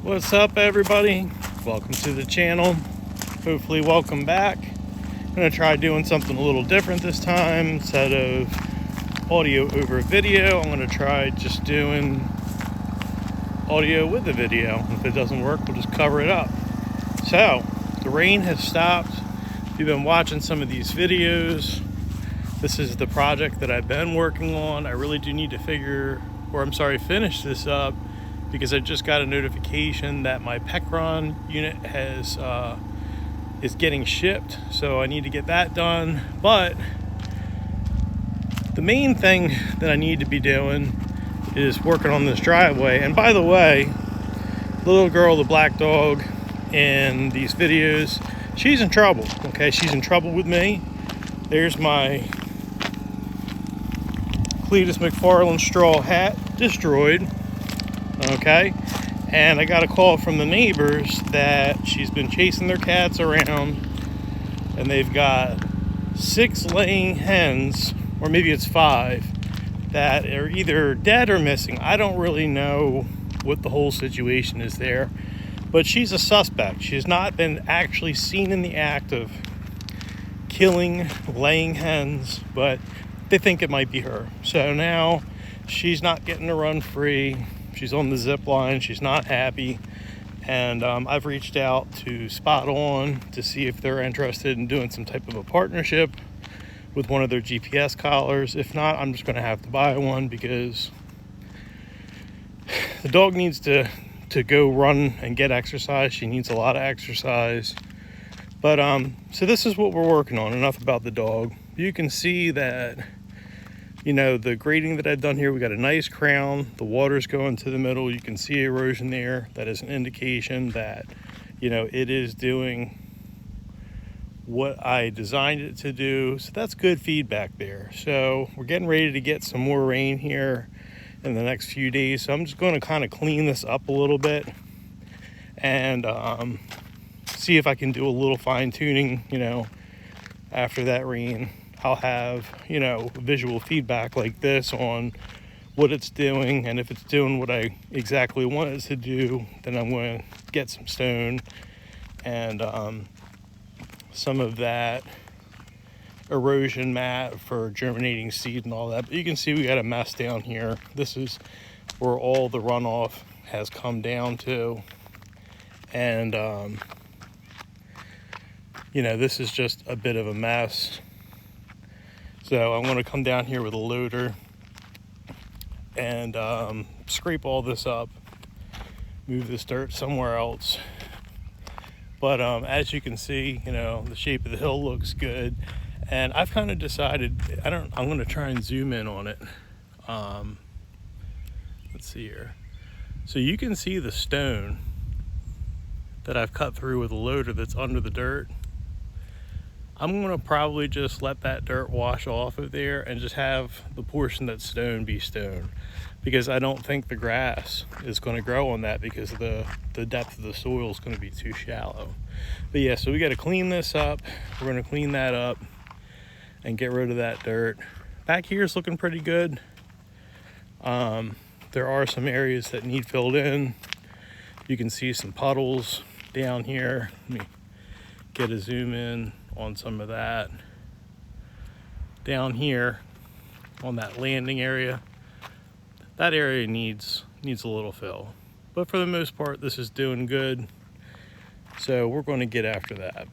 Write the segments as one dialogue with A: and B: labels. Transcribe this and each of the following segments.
A: What's up, everybody? Welcome to the channel. Hopefully welcome back. I'm going to try doing something a little different this time. Instead of audio over video, I'm going to try just doing audio with the video. If it doesn't work, we'll just cover it up. So the rain has stopped. If you've been watching some of these videos, this is the project that I've been working on. I really do need to finish this up, because I just got a notification that my Pecron unit is getting shipped, so I need to get that done. But the main thing that I need to be doing is working on this driveway. And by the way, the little girl, the black dog in these videos, she's in trouble. Okay, she's in trouble with me. There's my Cletus McFarland straw hat destroyed. Okay, and I got a call from the neighbors that she's been chasing their cats around, and they've got 6 laying hens, or maybe it's 5, that are either dead or missing. I don't really know what the whole situation is there, but she's a suspect. She's not been actually seen in the act of killing laying hens, but they think it might be her. So now she's not getting to run free. She's on the zip line. She's not happy. And I've reached out to Spot On to see if they're interested in doing some type of a partnership with one of their GPS collars. If not, I'm just going to have to buy one, because the dog needs to go run and get exercise. She needs a lot of exercise. But so this is what we're working on. Enough about the dog. You can see that, you know, the grading that I've done here, we got a nice crown. The water's going to the middle. You can see erosion there. That is an indication that, you know, it is doing what I designed it to do. So that's good feedback there. So we're getting ready to get some more rain here in the next few days. So I'm just going to kind of clean this up a little bit and see if I can do a little fine tuning, you know, after that rain. I'll have, you know, visual feedback like this on what it's doing, and if it's doing what I exactly want it to do, then I'm going to get some stone and some of that erosion mat for germinating seed and all that. But you can see we got a mess down here. This is where all the runoff has come down to, and you know, this is just a bit of a mess. So I'm going to come down here with a loader and scrape all this up, move this dirt somewhere else. But as you can see, you know, the shape of the hill looks good. And I've kind of decided, I'm going to try and zoom in on it. Let's see here. So you can see the stone that I've cut through with a loader that's under the dirt. I'm going to probably just let that dirt wash off of there and just have the portion that's stone be stone, because I don't think the grass is going to grow on that, because the depth of the soil is going to be too shallow. But yeah, so we got to clean this up. We're going to clean that up and get rid of that dirt. Back here is looking pretty good. There are some areas that need filled in. You can see some puddles down here. Let me get a zoom in on some of that. Down here on that landing area, that area needs a little fill, but for the most part this is doing good, so we're going to get after that.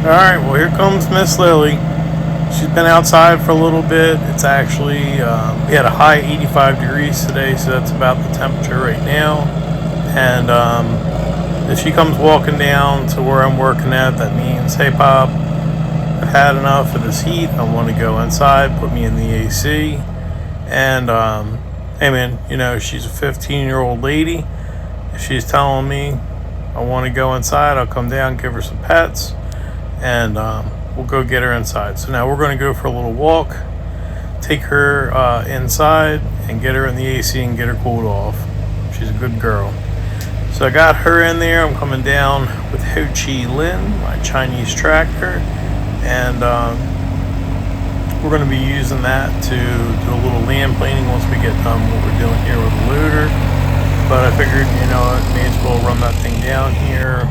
A: Alright, well, here comes Miss Lily. She's been outside for a little bit. It's actually, we had a high 85 degrees today, so that's about the temperature right now. And if she comes walking down to where I'm working at, that means, hey, Pop, I've had enough of this heat. I want to go inside, put me in the AC. And, hey, man, she's a 15-year-old lady. If she's telling me I want to go inside, I'll come down, give her some pets, and we'll go get her inside. So now we're going to go for a little walk, take her inside, and get her in the AC and get her cooled off. She's a good girl. So I got her in there. I'm coming down with Ho Chi Lin, my Chinese tractor, and we're going to be using that to do a little land planing once we get done what we're doing here with the loader. But I figured, I may as well run that thing down here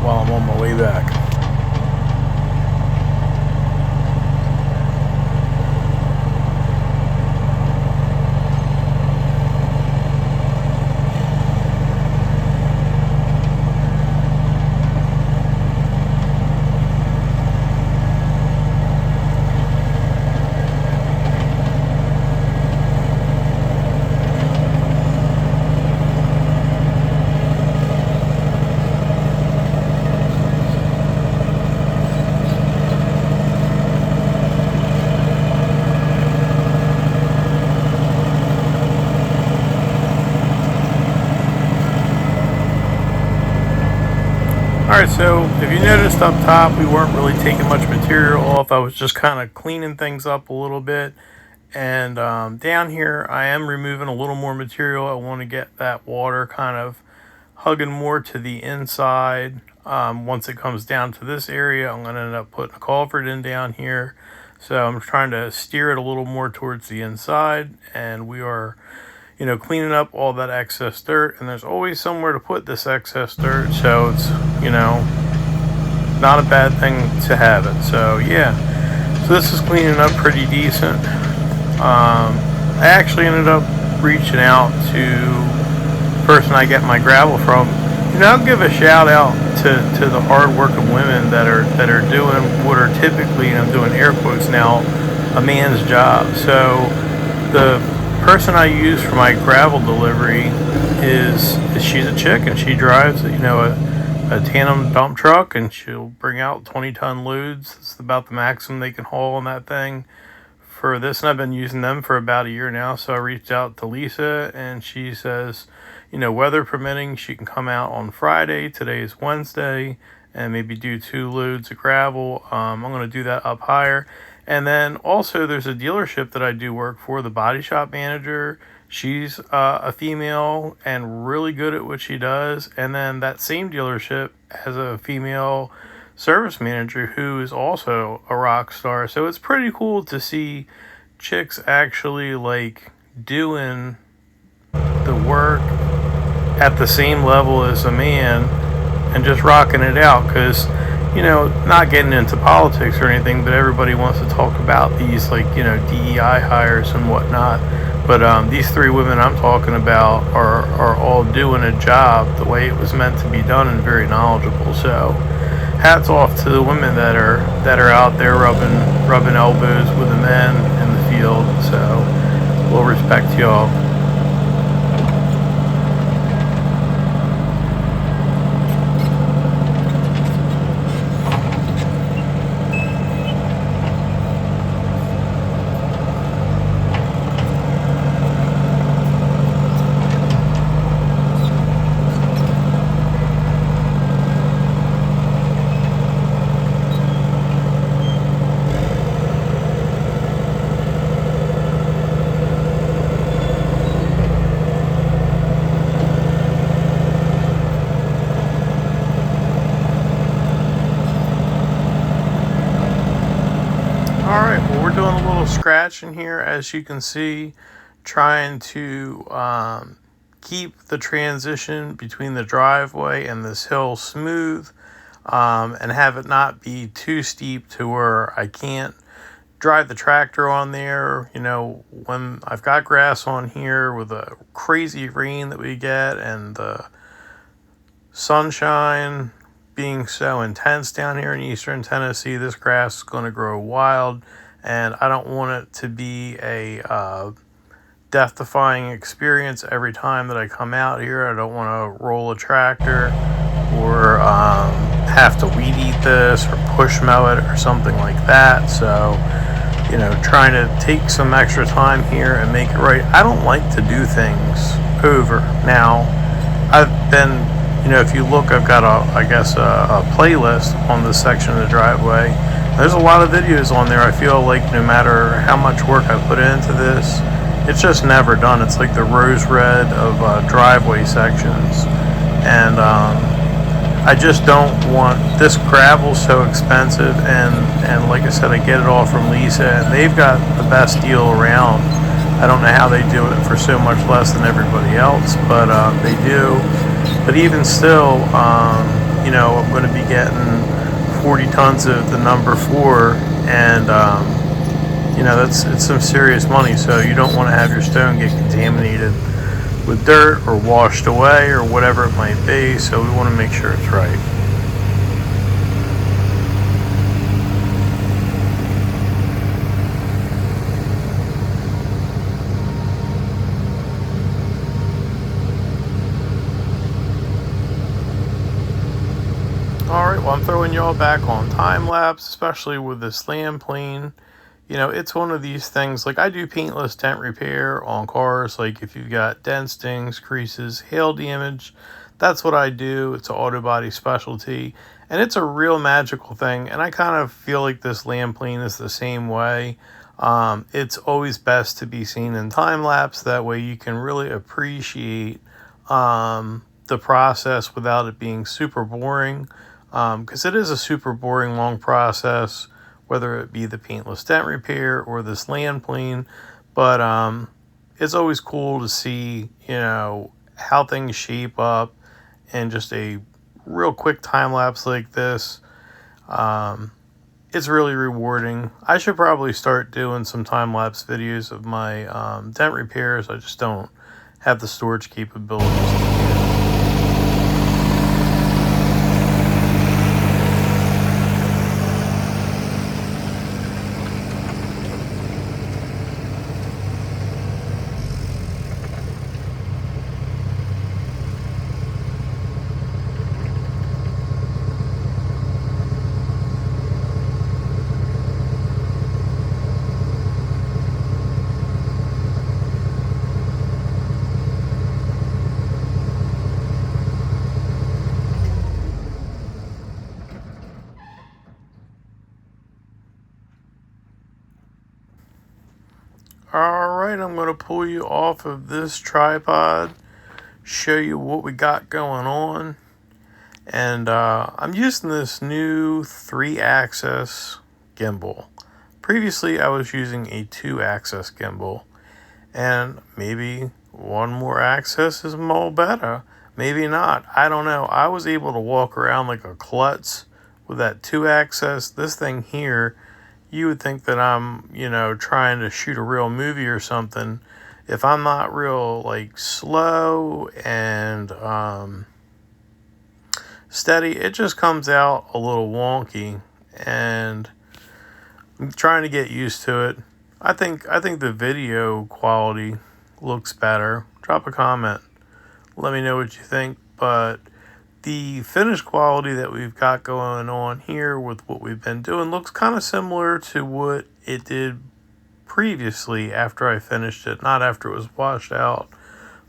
A: while I'm on my way back. Alright, so if you noticed up top, we weren't really taking much material off. I was just kind of cleaning things up a little bit. And down here, I am removing a little more material. I want to get that water kind of hugging more to the inside. Once it comes down to this area, I'm going to end up putting a culvert in down here. So I'm trying to steer it a little more towards the inside. And we are cleaning up all that excess dirt, and there's always somewhere to put this excess dirt, so it's, not a bad thing to have it. So yeah, so this is cleaning up pretty decent. I actually ended up reaching out to the person I get my gravel from. I'll give a shout out to the hard-working women that are doing what are typically, and I'm doing air quotes now, a man's job. So the person I use for my gravel delivery is she's a chick, and she drives a tandem dump truck, and she'll bring out 20-ton loads. It's about the maximum they can haul on that thing for this, and I've been using them for about a year now. So I reached out to Lisa, and she says, weather permitting, she can come out on Friday. Today is Wednesday, and maybe do 2 loads of gravel. I'm going to do that up higher. And then also there's a dealership that I do work for, the body shop manager. She's a female and really good at what she does. And then that same dealership has a female service manager who is also a rock star. So it's pretty cool to see chicks actually doing the work at the same level as a man and just rocking it out. Because not getting into politics or anything, but everybody wants to talk about these DEI hires and whatnot. But these 3 women I'm talking about are all doing a job the way it was meant to be done, and very knowledgeable. So hats off to the women that are out there rubbing elbows with the men in the field. So we'll respect y'all. Alright, well, we're doing a little scratching here, as you can see, trying to keep the transition between the driveway and this hill smooth, and have it not be too steep to where I can't drive the tractor on there. When I've got grass on here with the crazy rain that we get and the sunshine, being so intense down here in eastern Tennessee, this grass is going to grow wild, and I don't want it to be a death-defying experience every time that I come out here. I don't want to roll a tractor or have to weed eat this or push mow it or something like that. So, you know, trying to take some extra time here and make it right. I don't like to do things over. Now, I've been, you know, if you look, I've got a playlist on this section of the driveway. There's a lot of videos on there. I feel like no matter how much work I put into this, it's just never done. It's like the rose red of driveway sections. And I just don't want, this gravel's so expensive, and like I said, I get it all from Lisa, and they've got the best deal around. I don't know how they do it for so much less than everybody else, but they do. But even still, you know, I'm going to be getting 40 tons of the number 4, and you know, it's some serious money. So you don't want to have your stone get contaminated with dirt or washed away or whatever it might be. So we want to make sure it's right. Alright, well, I'm throwing y'all back on time lapse, especially with this land plane. You know, it's one of these things, like I do paintless dent repair on cars, like if you've got dents, dings, creases, hail damage, that's what I do. It's an auto body specialty, and it's a real magical thing, and I kind of feel like this land plane is the same way. It's always best to be seen in time lapse, that way you can really appreciate the process without it being super boring, because it is a super boring long process, whether it be the paintless dent repair or this land plane. But it's always cool to see, you know, how things shape up in just a real quick time lapse like this. It's really rewarding. I should probably start doing some time lapse videos of my dent repairs. I just don't have the storage capabilities to do it. Alright, I'm going to pull you off of this tripod, show you what we got going on. And I'm using this new 3-axis gimbal. Previously, I was using a 2-axis gimbal. And maybe one more axis is more better. Maybe not. I don't know. I was able to walk around like a klutz with that 2-axis. This thing here, you would think that I'm, you know, trying to shoot a real movie or something. If I'm not real, like, slow and steady, it just comes out a little wonky, and I'm trying to get used to it. I think the video quality looks better. Drop a comment. Let me know what you think. But the finished quality that we've got going on here with what we've been doing looks kind of similar to what it did previously after I finished it. Not after it was washed out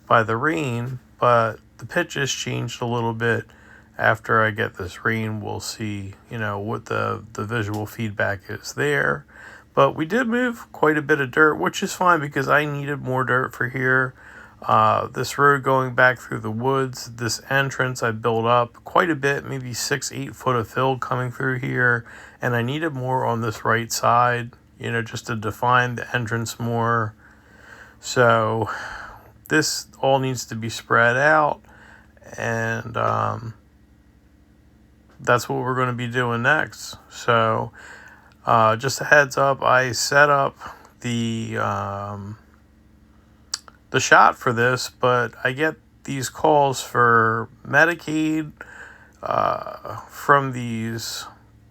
A: by the rain, but the pitch has changed a little bit. After I get this rain, we'll see, you know, what the visual feedback is there. But we did move quite a bit of dirt, which is fine because I needed more dirt for here. This road going back through the woods, this entrance I built up quite a bit, maybe 6-8 foot of fill coming through here. And I needed more on this right side, you know, just to define the entrance more. So this all needs to be spread out. And that's what we're going to be doing next. So just a heads up, I set up the shot for this, but I get these calls for Medicaid from these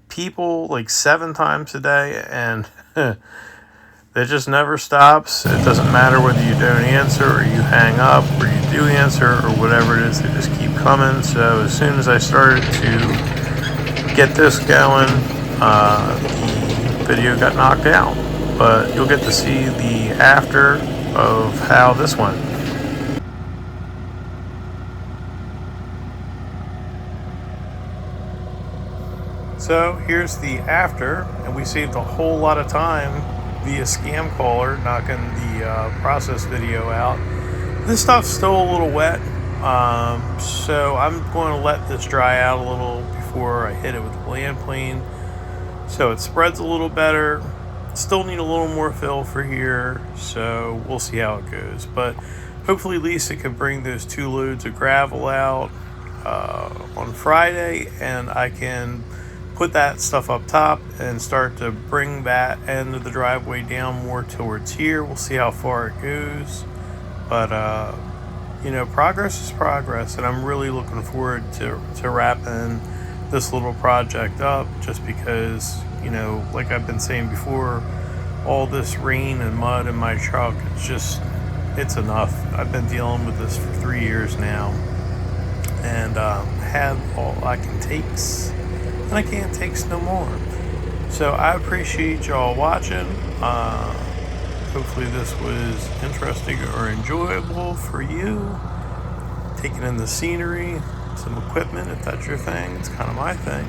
A: people like 7 times a day, and it just never stops. It doesn't matter whether you don't answer or you hang up or you do answer or whatever it is, they just keep coming. So as soon as I started to get this going, the video got knocked out. But you'll get to see the after of how this went. So here's the after, and we saved a whole lot of time via scam caller knocking the process video out. This stuff's still a little wet, so I'm going to let this dry out a little before I hit it with the land plane, so it spreads a little better. Still need a little more fill for here, so we'll see how it goes. But hopefully Lisa can bring those 2 loads of gravel out on Friday, and I can put that stuff up top and start to bring that end of the driveway down more towards here. We'll see how far it goes, but progress is progress, and I'm really looking forward to wrapping this little project up, just because, like I've been saying before, all this rain and mud in my truck, it's enough. I've been dealing with this for 3 years now, and had all I can takes, and I can't takes no more. So I appreciate y'all watching. Hopefully this was interesting or enjoyable for you. Taking in the scenery, some equipment, if that's your thing. It's kind of my thing.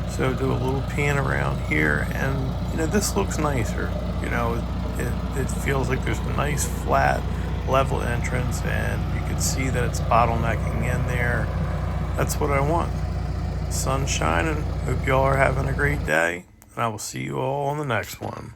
A: So do a little pan around here, and this looks nicer. It feels like there's a nice flat level entrance, and you can see that it's bottlenecking in there. That's what I want. Sun's shining. Hope y'all are having a great day, and I will see you all on the next one.